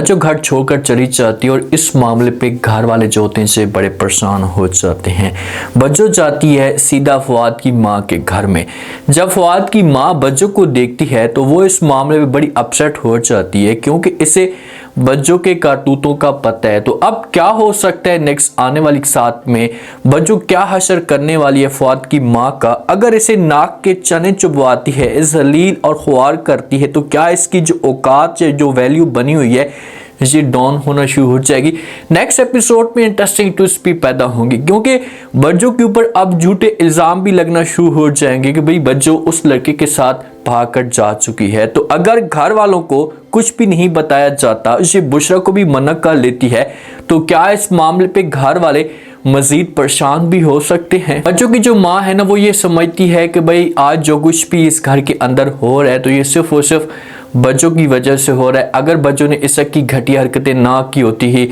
जो घर छोड़कर चली जाती है और इस मामले पे घर वाले जो होते हैं से बड़े परेशान हो जाते हैं। बज्जो जाती है सीधा फवाद की माँ के घर में। जब फवाद की माँ बज्जो को देखती है तो वो इस मामले में बड़ी अपसेट हो जाती है, क्योंकि इसे बज्जो के करतूतों का पता है। तो अब क्या हो सकता है नेक्स्ट आने वाली साथ में बज्जो क्या हशर करने वाली है फवाद की माँ का। अगर इसे नाक के चने चुभवाती है, इस जलील और ख्वार करती है, तो क्या इसकी जो औकात या जो वैल्यू बनी हुई है ये डाउन होना शुरू हो जाएगी। नेक्स्ट एपिसोड में इंटरेस्टिंग ट्विस्ट भी पैदा होंगी, क्योंकि बज्जो के ऊपर अब झूठे इल्जाम भी लगना शुरू हो जाएंगे कि भाई बज्जो उस लड़के के साथ भागकर जा चुकी है। तो अगर घर वालों को कुछ भी नहीं बताया जाता, ये बुशरा को भी मना कर लेती है, तो क्या इस मामले पे घर वाले मजीद परेशान भी हो सकते हैं। बच्चों की जो माँ है ना, वो ये समझती है कि भाई आज जो कुछ भी इस घर के अंदर हो रहा है तो ये सिर्फ और सिर्फ बच्चों की वजह से हो रहा है। अगर बच्चों ने इस की घटिया हरकतें ना की होती ही,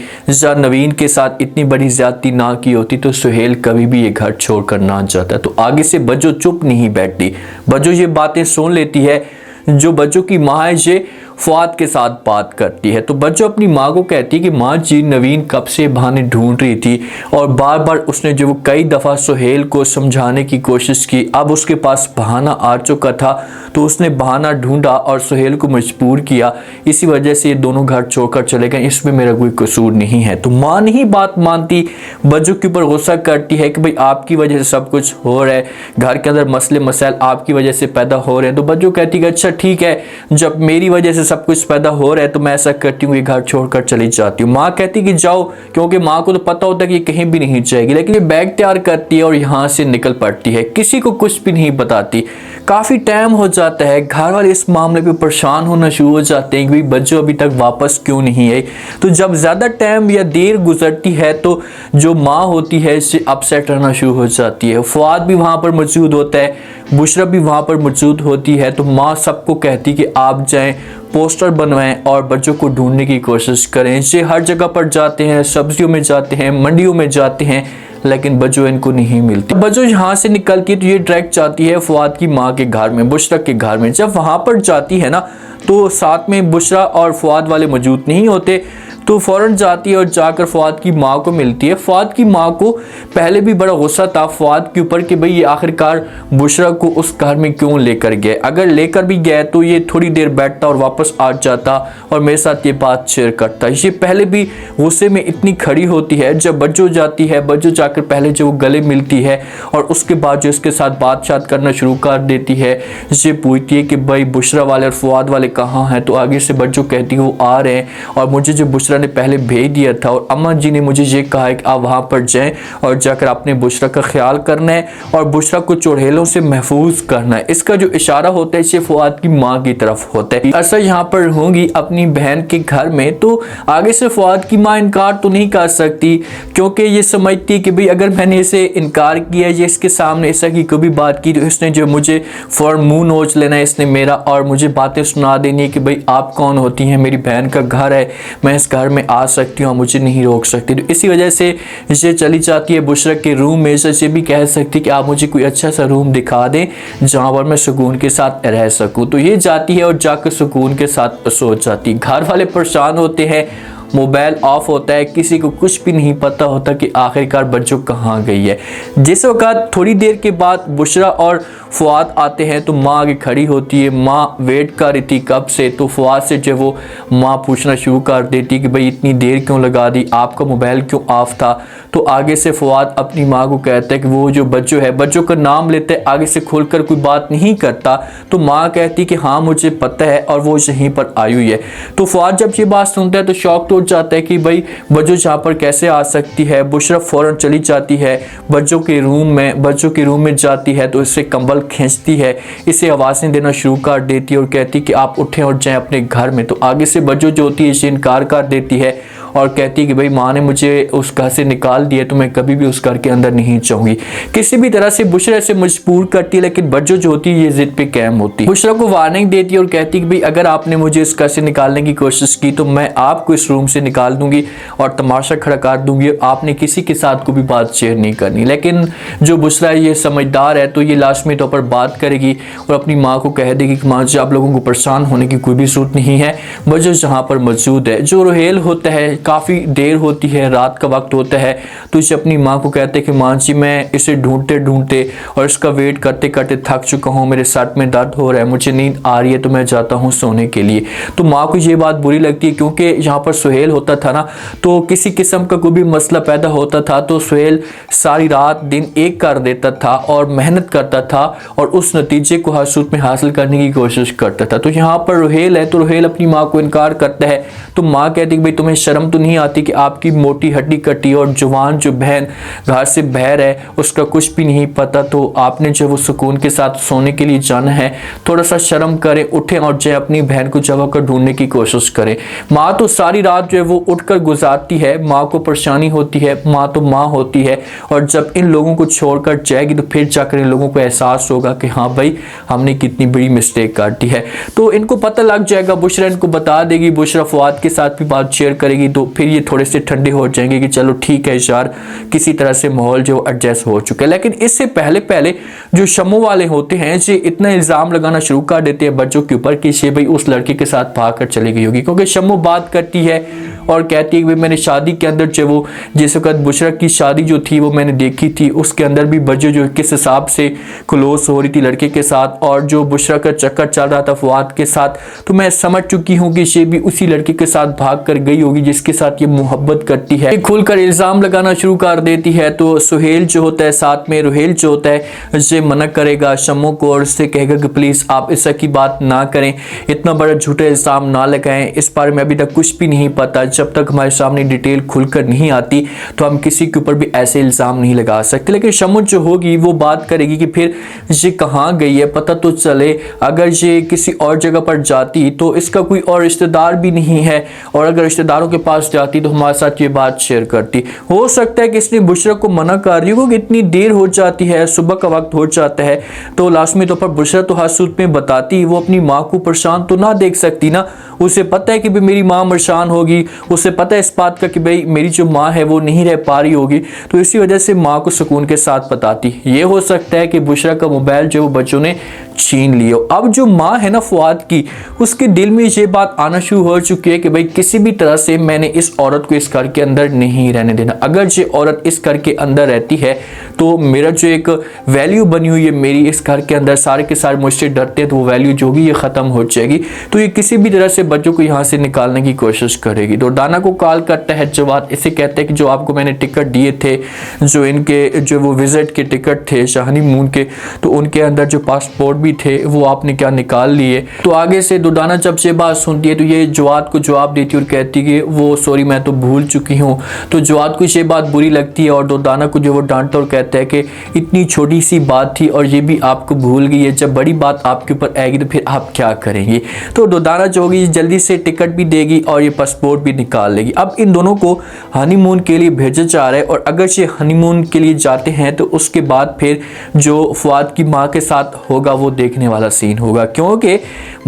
नवीन के साथ इतनी बड़ी ज्यादती ना की होती, तो सुहेल कभी भी ये घर छोड़कर ना जाता। तो आगे से बच्चों चुप नहीं बैठती, बच्चों ये बातें सुन लेती है। जो बच्चों की माँ है ये फवाद के साथ बात करती है, तो बच्चों अपनी माँ को कहती है कि माँ जी नवीन कब से बहाने ढूंढ रही थी और बार बार उसने जो कई दफ़ा सुहेल को समझाने की कोशिश की, अब उसके पास बहाना आ चुका था तो उसने बहाना ढूंढा और सुहेल को मजबूर किया। इसी वजह से ये दोनों घर छोड़कर चले गए, इसमें मेरा कोई कसूर नहीं है। तो माँ नहीं बात मानती, बच्चों के ऊपर गुस्सा करती है कि भाई आपकी वजह से सब कुछ हो रहा है, घर के अंदर मसले मसाइल आपकी वजह से पैदा हो रहे हैं। तो बच्चों कहती है अच्छा ठीक है, जब मेरी वजह से सब कुछ पैदा हो रहा है तो मैं ऐसा करती हूँ, ये घर छोड़कर चली जाती हूँ। माँ कहती कि जाओ, क्योंकि माँ को तो पता होता है कि ये कहीं भी नहीं जाएगी, लेकिन ये बैग तैयार करती है और यहाँ से निकल पड़ती है, किसी को कुछ भी नहीं बताती। काफ़ी टाइम हो जाता है, घर वाले इस मामले पे परेशान होना शुरू हो जाते हैं कि भाई बच्चों अभी तक वापस क्यों नहीं आई। तो जब ज़्यादा टाइम या देर गुजरती है तो जो माँ होती है इससे अपसेट रहना शुरू हो जाती है। फवाद भी वहाँ पर मौजूद होता है, बुशरा भी वहाँ पर मौजूद होती है। तो माँ सबको कहती कि आप जाएं, पोस्टर बनवाएं और बच्चों को ढूंढने की कोशिश करें। ये हर जगह पर जाते हैं, सब्जियों में जाते हैं, मंडियों में जाते हैं, लेकिन बज्जो इनको नहीं मिलती। बज्जो यहाँ से निकलती है तो ये डायरेक्ट जाती है फवाद की माँ के घर में, बुशरा के घर में। जब वहाँ पर जाती है ना तो साथ में बुशरा और फवाद वाले मौजूद नहीं होते, तो फ़ौरन जाती है और जाकर फवाद की माँ को मिलती है। फवाद की माँ को पहले भी बड़ा गुस्सा था फवाद के ऊपर कि भाई ये आखिरकार बुशरा को उस घर में क्यों लेकर गए। अगर लेकर भी गए तो ये थोड़ी देर बैठता और वापस आ जाता और मेरे साथ ये बात शेयर करता। ये पहले भी गुस्से में इतनी खड़ी होती है। जब बज्जो जाती है, बज्जो जाकर पहले जो गले मिलती है और उसके बाद जो इसके साथ बात करना शुरू कर देती है, ये पूछती है कि भाई बुशरा वाले और फवाद वाले कहाँ हैं। तो आगे से बज्जो कहती है वो आ रहे हैं और मुझे जो बुशरा ने पहले भेज दिया था और अम्मा जी ने मुझे ये कहा है कि आप वहाँ पर जाएं और जाकर आपने बुशरा का ख्याल करना है और बुशरा को चुड़ैलों से महफूज करना है। इसका जो इशारा होता है ये फवाद की माँ की तरफ होता है। अरसा यहाँ पर होंगी अपनी बहन के घर में, तो आगे से फवाद की माँ इनकार तो नहीं कर सकती, क्योंकि ये समझती है कि भाई अगर मैंने इसे इनकार किया, ये इसके सामने ऐसा की कभी बात की तो इसने जो मुझे फौरन मुँह नोच लेना है इसने मेरा, और मुझे बातें सुना देनी है कि भाई आप कौन होती हैं, मेरी बहन का घर है, मैं इस घर में आ सकती हूँ, मुझे नहीं रोक सकती। तो इसी वजह से ये चली जाती है बुशरा के रूम में। ये भी कह सकती कि आप मुझे कोई अच्छा सा रूम दिखा दें जहाँ पर मैं सुकून के साथ रह सकूँ। तो ये जाती है और जाकर सुकून के साथ सो जाती। घर वाले परेशान होते हैं, मोबाइल ऑफ होता है, किसी को कुछ भी नहीं पता होता कि आखिरकार बच्चों कहाँ गई है। जिस वक्त थोड़ी देर के बाद बुशरा और फवाद आते हैं तो माँ आगे खड़ी होती है। माँ वेट कर रही थी कब से, तो फवाद से जो वो माँ पूछना शुरू कर देती कि भाई इतनी देर क्यों लगा दी, आपका मोबाइल क्यों ऑफ था। तो आगे से फवाद अपनी माँ को कहता है कि वो जो बच्चों है, बच्चों का नाम लेते है, आगे से खुलकर कोई बात नहीं करता। तो माँ कहती कि हाँ मुझे पता है और वो यहीं पर आई हुई है। तो फवाद जब ये बात सुनता है तो शौक तो जाता है कि भाई बच्चों यहाँ पर कैसे आ सकती है। बुशरा फौरन चली जाती है बच्चों के रूम में जाती है तो इससे कंबल खींचती है, इसे आवाज़ें देना शुरू कर देती है और कहती कि आप उठें और जाएं अपने घर में। तो आगे से बच्चों जो होती है इसे इनकार कर देती है और कहती है कि भाई माँ ने मुझे उस घर से निकाल दिया, तो मैं कभी भी उस घर के अंदर नहीं चाहूंगी। किसी भी तरह से बुशरा से मजबूर करती है, लेकिन बज्जो जो होती है ये जिद पे कायम होती है। बुशरा को वार्निंग देती है और कहती है कि भाई अगर आपने मुझे इस घर से निकालने की कोशिश की तो मैं आपको इस रूम से निकाल दूंगी और तमाशा खड़ा कर दूंगी, आपने किसी के साथ को भी बात शेयर नहीं करनी। लेकिन जो बुशरा ये समझदार है तो ये लाजमी तौर पर बात करेगी और अपनी माँ को कह देगी कि माँ जी आप लोगों को परेशान होने की कोई भी जरूरत नहीं है, बज्जो जहाँ पर मौजूद है। जो रोहेल होता है, काफ़ी देर होती है, रात का वक्त होता है, तो इसे अपनी माँ को कहते हैं कि माँ जी मैं इसे ढूंढते ढूंढते और इसका वेट करते करते थक चुका हूँ, मेरे सर में दर्द हो रहा है, मुझे नींद आ रही है, तो मैं जाता हूँ सोने के लिए। तो माँ को ये बात बुरी लगती है, क्योंकि यहाँ पर सुहेल होता था ना, तो किसी किस्म का कोई भी मसला पैदा होता था तो सुहेल सारी रात दिन एक कर देता था और मेहनत करता था और उस नतीजे को हर सूरत में हासिल करने की कोशिश करता था। तो यहाँ पर रोहेल है तो रोहेल अपनी माँ को इनकार करता है, तो माँ कहती है भाई तुम्हें शर्म तो नहीं आती कि आपकी मोटी हड्डी कटी और जवान जो बहन घर से बाहर है उसका कुछ भी नहीं पता, तो आपने जो वो सुकून के साथ सोने के लिए जाना है, थोड़ा सा शर्म करें, उठें और जो अपनी बहन को जगह कर ढूंढने की कोशिश करें। माँ तो सारी रात जो है वो उठकर गुजारती है, माँ को परेशानी होती है, माँ तो माँ होती है, और जब इन लोगों को छोड़कर जाएगी तो फिर जाकर इन लोगों को एहसास होगा कि हाँ भाई हमने कितनी बड़ी मिस्टेक कर दी है। तो इनको पता लग जाएगा, बुशरा इनको बता देगी, बुशरा फवाद के साथ भी बात शेयर करेगी, तो फिर ये थोड़े से ठंडे हो जाएंगे कि चलो ठीक है यार, किसी तरह से माहौल जो एडजस्ट हो चुका है। लेकिन इससे पहले पहले जो शम्मू वाले होते हैं ये इतना इल्ज़ाम लगाना शुरू कर देते हैं बच्चों के ऊपर कि ये भाई उस लड़के के साथ भाग कर चली गई होगी, क्योंकि शम्मू बात करती है और कहती है कि मैंने शादी के अंदर जो वो जिस वक्त बुशरा की शादी जो थी वो मैंने देखी थी, उसके अंदर भी बज्जो जो किस हिसाब से क्लोज हो रही थी लड़के के साथ और जो बुशरा का चक्कर चल रहा था फवाद के साथ, तो मैं समझ चुकी हूँ कि ये भी उसी लड़के के साथ भाग कर गई होगी जिसके साथ ये मोहब्बत करती है। खुलकर इल्ज़ाम लगाना शुरू कर देती है। तो सुहेल जो होता है साथ में रोहेल जो होता है ये मना करेगा शम्मू को और उससे कहेगा कि प्लीज़ आप इस की बात ना करें, इतना बड़ा झूठा इल्ज़ाम ना लगाएं, इस बारे में अभी तक कुछ भी नहीं पता, जब तक हमारे सामने डिटेल खुलकर नहीं आती तो हम किसी के ऊपर भी ऐसे इल्ज़ाम नहीं लगा सकते। लेकिन शम्मू जो होगी वो बात करेगी कि फिर ये कहाँ गई है, पता तो चले, अगर ये किसी और जगह पर जाती तो इसका कोई और रिश्तेदार भी नहीं है, और अगर रिश्तेदारों के पास जाती तो हमारे साथ ये बात शेयर करती। हो सकता है कि इसने बुशरा को मना कर रही हो कि इतनी देर हो जाती है, सुबह का वक्त हो जाता है, तो लाजमी तौर पर बुशरा तो हर सूरत में बताती, वो अपनी माँ को परेशान तो ना देख सकती ना, उसे पता है कि भाई मेरी माँ परेशान होगी, उसे पता है इस बात का कि भाई मेरी जो माँ है वो नहीं रह पा रही होगी, तो इसी वजह से माँ को सुकून के साथ बताती। ये हो सकता है कि बुशरा का मोबाइल जो वो बच्चों ने छीन लिया। अब जो माँ है ना फवाद की, उसके दिल में ये बात आना शुरू हो चुकी है कि भाई किसी भी तरह से मैंने इस औरत को इस घर के अंदर नहीं रहने देना, अगर ये औरत इस घर के अंदर रहती है तो मेरा जो एक वैल्यू बनी हुई है मेरी इस घर के अंदर, सारे के सारे मुझसे डरते हैं, तो वो वैल्यू जो होगी ये ख़त्म हो जाएगी। तो ये किसी भी तरह से बच्चों को यहाँ से निकालने की कोशिश करेगी। तो दाना को कॉल करता है जवाद, इसे कहते हैं कि जो आपको मैंने टिकट दिए थे, जो इनके जो वो विजिट के टिकट थे हनीमून के, तो उनके अंदर जो पासपोर्ट भी थे वो आपने क्या निकाल लिए। तो आगे से दुर्दाना जब ये बात सुनती है तो ये जवाद को जवाब देती है और कहती है कि वो सॉरी मैं तो भूल चुकी हूँ। तो जवाद को ये बात बुरी लगती है और दुर्दाना को जो वो डांटता और कहता है कि इतनी छोटी सी बात थी और ये भी आपको भूल गई है, जब बड़ी बात आपके ऊपर आएगी तो फिर आप क्या करेंगे। तो दुर्दाना जो होगी जल्दी से टिकट भी देगी और ये पासपोर्ट भी निकाल लेगी। अब इन दोनों को हनीमून के लिए भेजा जा रहा है और अगर ये हनीमून के लिए जाते हैं तो उसके बाद फिर जो फवाद की माँ के साथ होगा वो देखने वाला सीन होगा, क्योंकि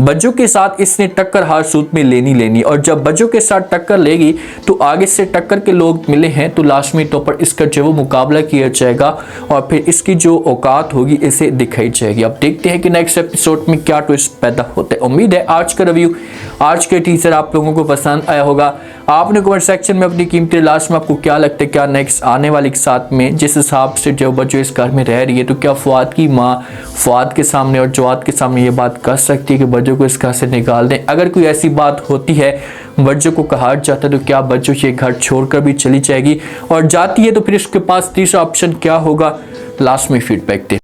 बज्जो के साथ इसने टक्कर हर सूरत में लेनी और जब बज्जो के साथ टक्कर लेगी तो आगे से टक्कर के लोग मिले हैं तो लाजमी तौर पर इसका जो वो मुकाबला किया जाएगा और फिर इसकी जो औकात होगी इसे दिखाई जाएगी। अब देखते हैं कि नेक्स्ट एपिसोड में क्या ट्विस्ट पैदा होता है। उम्मीद है आज का रिव्यू, आज के टीजर आप लोगों को पसंद आया होगा। आपने कमेंट सेक्शन में अपनी कीमती लास्ट में आपको क्या लगता है क्या नेक्स्ट आने वाले के साथ में, जिस हिसाब से जो बच्चो इस घर में रह रही है, तो क्या फवाद की माँ फवाद के सामने और जवाद के सामने ये बात कर सकती है कि बच्चों को इस घर से निकाल दें। अगर कोई ऐसी बात होती है, बच्चों को कहा जाता है, तो क्या बच्चों ये घर छोड़कर भी चली जाएगी, और जाती है तो फिर इसके पास तीसरा ऑप्शन क्या होगा, लास्ट में फीडबैक दें।